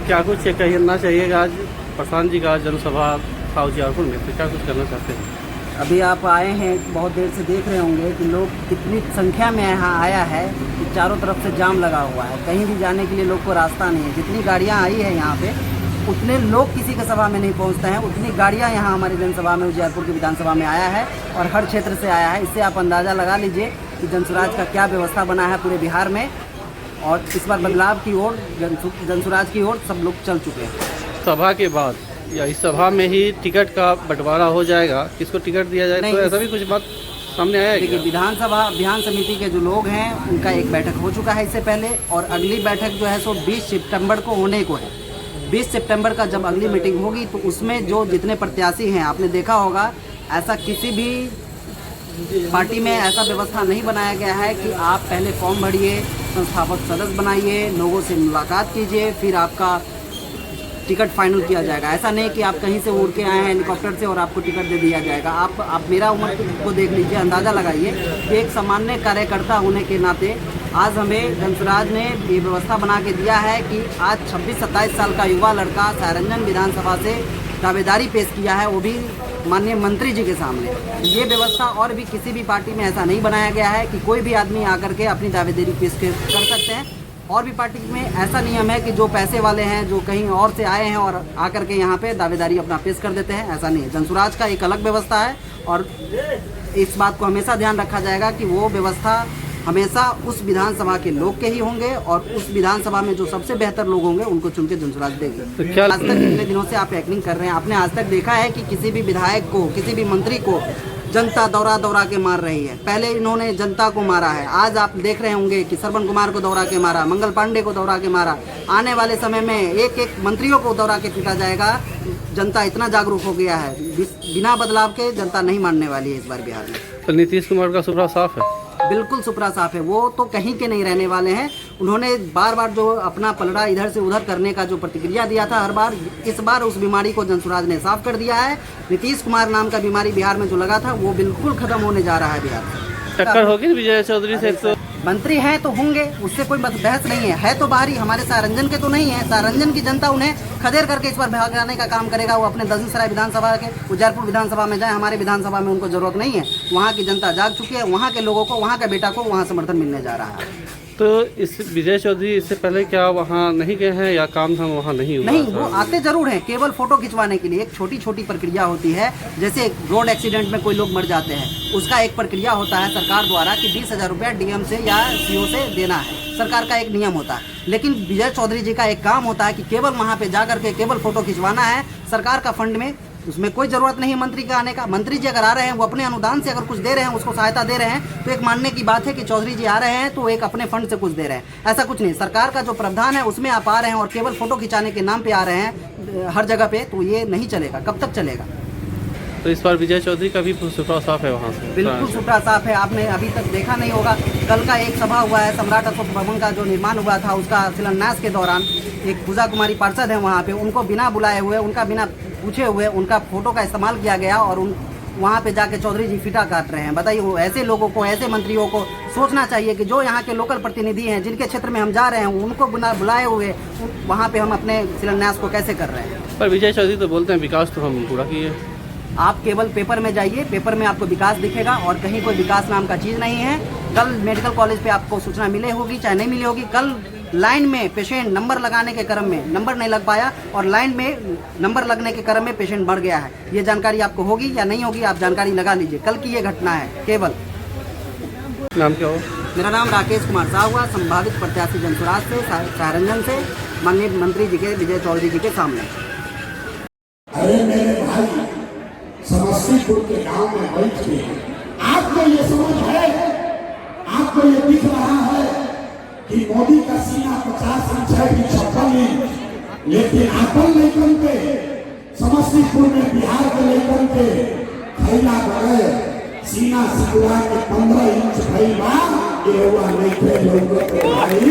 क्या कुछ कहना चाहिएगा आज प्रशांत जी का जनसभा था उजियारपुर में, तो क्या कुछ करना चाहते हैं? अभी आप आए हैं, बहुत देर से देख रहे होंगे कि लोग कितनी संख्या में यहाँ आया है कि चारों तरफ से जाम लगा हुआ है। कहीं भी जाने के लिए लोग को रास्ता नहीं है। जितनी गाड़ियाँ आई है यहाँ पे उतने लोग किसी के सभा में नहीं पहुँचते हैं, उतनी गाड़ियाँ यहाँ हमारी जनसभा में उजियारपुर की विधानसभा में आया है और हर क्षेत्र से आया है। इससे आप अंदाज़ा लगा लीजिए कि जनसुराज का क्या व्यवस्था बना है पूरे बिहार में। और इस बार बदलाव की ओर, जनसुराज की ओर सब लोग चल चुके हैं। सभा के बाद या इस सभा में ही टिकट का बंटवारा हो जाएगा, किसको टिकट दिया जाए, तो ऐसा भी कुछ बात सामने आया है? देखिए, विधान समिति के जो लोग हैं उनका एक बैठक हो चुका है इससे पहले, और अगली बैठक जो है सो 20 सितंबर को होने को है। 20 सितंबर का जब अगली मीटिंग होगी तो उसमें जो जितने प्रत्याशी हैं, आपने देखा होगा ऐसा किसी भी पार्टी में ऐसा व्यवस्था नहीं बनाया गया है कि आप पहले फॉर्म भरिए, संस्थापक सदस्य बनाइए, लोगों से मुलाकात कीजिए, फिर आपका टिकट फाइनल किया जाएगा। ऐसा नहीं कि आप कहीं से उड़ के आए हैं हेलीकॉप्टर से और आपको टिकट दे दिया जाएगा। आप मेरा उम्र को देख लीजिए, अंदाज़ा लगाइए कि एक सामान्य कार्यकर्ता होने के नाते आज हमें जनसुराज ने ये व्यवस्था बना के दिया है कि आज 26-27 साल का युवा लड़का सारंजन विधानसभा से दावेदारी पेश किया है, वो भी माननीय मंत्री जी के सामने। ये व्यवस्था और भी किसी भी पार्टी में ऐसा नहीं बनाया गया है कि कोई भी आदमी आकर के अपनी दावेदारी पेश कर सकते हैं। और भी पार्टी में ऐसा नियम है कि जो पैसे वाले हैं, जो कहीं और से आए हैं और आकर के यहाँ पे दावेदारी अपना पेश कर देते हैं, ऐसा नहीं है। जनसुराज का एक अलग व्यवस्था है और इस बात को हमेशा ध्यान रखा जाएगा कि वो व्यवस्था हमेशा उस विधानसभा के लोग के ही होंगे और उस विधानसभा में जो सबसे बेहतर लोग होंगे उनको चुन के जनसुराज देगी। तो क्या आज तक इतने दिनों से आप एक्टिंग कर रहे हैं, आपने आज तक देखा है कि किसी भी विधायक को, किसी भी मंत्री को जनता दौरा के मार रही है? पहले इन्होंने जनता को मारा है। आज आप देख रहे होंगे कि श्रवण कुमार को दौरा के मारा, मंगल पांडे को दौरा के मारा। आने वाले समय में एक एक मंत्रियों को दौरा के पीटा जाएगा। जनता इतना जागरूक हो गया है, बिना बदलाव के जनता नहीं मानने वाली है इस बार बिहार में। तो नीतीश कुमार का सुपड़ा साफ है? बिल्कुल सुपड़ा साफ है। वो तो कहीं के नहीं रहने वाले हैं। उन्होंने बार बार जो अपना पलड़ा इधर से उधर करने का जो प्रतिक्रिया दिया था हर बार, इस बार उस बीमारी को जनसुराज ने साफ कर दिया है। नीतीश कुमार नाम का बीमारी बिहार में जो लगा था वो बिल्कुल खत्म होने जा रहा है बिहार में। टक्कर होगी विजय चौधरी से? तो मंत्री हैं तो होंगे, उससे कोई बहस नहीं है तो बाहरी, हमारे सारंजन के तो नहीं है। सारंजन की जनता उन्हें खदेड़ करके इस बार भगाने का काम करेगा। वो अपने दलसिंहसराय विधानसभा के उजियारपुर विधानसभा में जाए, हमारे विधानसभा में उनको जरूरत नहीं है। वहाँ की जनता जाग चुकी है, वहाँ के लोगों को, वहाँ के बेटा को वहाँ समर्थन मिलने जा रहा है। तो इस विजय चौधरी इससे पहले क्या वहाँ नहीं गए हैं या काम धाम वहाँ नहीं हुआ? नहीं, वो आते जरूर हैं, केवल फोटो खिंचवाने के लिए। एक छोटी छोटी प्रक्रिया होती है, जैसे रोड एक्सीडेंट में कोई लोग मर जाते हैं, उसका एक प्रक्रिया होता है सरकार द्वारा कि 20,000 रुपया डीएम से या सीओ से देना है। सरकार का एक नियम होता है। लेकिन विजय चौधरी जी का एक काम होता है कि केवल वहाँ पे जा करके केवल फोटो खिंचवाना है। सरकार का फंड में उसमें कोई ज़रूरत नहीं है मंत्री का आने का। मंत्री जी अगर आ रहे हैं, वो अपने अनुदान से अगर कुछ दे रहे हैं, उसको सहायता दे रहे हैं, तो एक मानने की बात है कि चौधरी जी आ रहे हैं तो एक अपने फंड से कुछ दे रहे हैं। ऐसा कुछ नहीं, सरकार का जो प्रावधान है उसमें आप आ रहे हैं और केवल फोटो खिंचाने के नाम पे आ रहे हैं हर जगह पे, तो ये नहीं चलेगा। कब तक चलेगा? तो इस बार विजय चौधरी का भी सुपड़ा साफ है वहाँ से? बिल्कुल सुपड़ा साफ है। आपने अभी तक देखा नहीं होगा, कल का एक सभा हुआ है, सम्राट अशोक भवन का जो निर्माण हुआ था उसका शिलान्यास के दौरान एक पूजा कुमारी पार्षद है वहाँ पे, उनको बिना बुलाए हुए, उनका बिना पूछे हुए उनका फोटो का इस्तेमाल किया गया और वहाँ पे जाके चौधरी जी फीता काट रहे हैं। बताइए, वो ऐसे लोगों को, ऐसे मंत्रियों को सोचना चाहिए कि जो यहाँ के लोकल प्रतिनिधि हैं, जिनके क्षेत्र में हम जा रहे हैं, उनको बिना बुलाए हुए वहाँ पे हम अपने शिलान्यास को कैसे कर रहे हैं? पर विजय चौधरी तो बोलते हैं विकास तो हम पूरा किए। आप केवल पेपर में जाइए, पेपर में आपको विकास दिखेगा और कहीं कोई विकास नाम का चीज़ नहीं है। कल मेडिकल कॉलेज पे आपको सूचना मिले होगी चाहे नहीं मिली होगी, कल लाइन में पेशेंट नंबर लगाने के क्रम में नंबर नहीं लग पाया और लाइन में नंबर लगने के क्रम में पेशेंट बढ़ गया है। ये जानकारी आपको होगी या नहीं होगी, आप जानकारी लगा लीजिए। कल की ये घटना है केवल। नाम क्या हो? मेरा नाम राकेश कुमार साहू हुआ, संभावित प्रत्याशी जनसुराज से, सारंजन से, माननीय मंत्री जी के विजय चौधरी जी के सामने। अरे मेरे भाई, समस्तीपुर के गांव में बैठ के आपको ये समझ है, आपको ये दिख रहा है कि मोदी का सीना 50 इंच है कि 56 इंच, लेकिन अपन लेकर के समस्तीपुर में बिहार के लेकर के खैला गए सीना सिकुड़ा के 15 इंच भैया ये हुआ नहीं थे लोगों को भाई।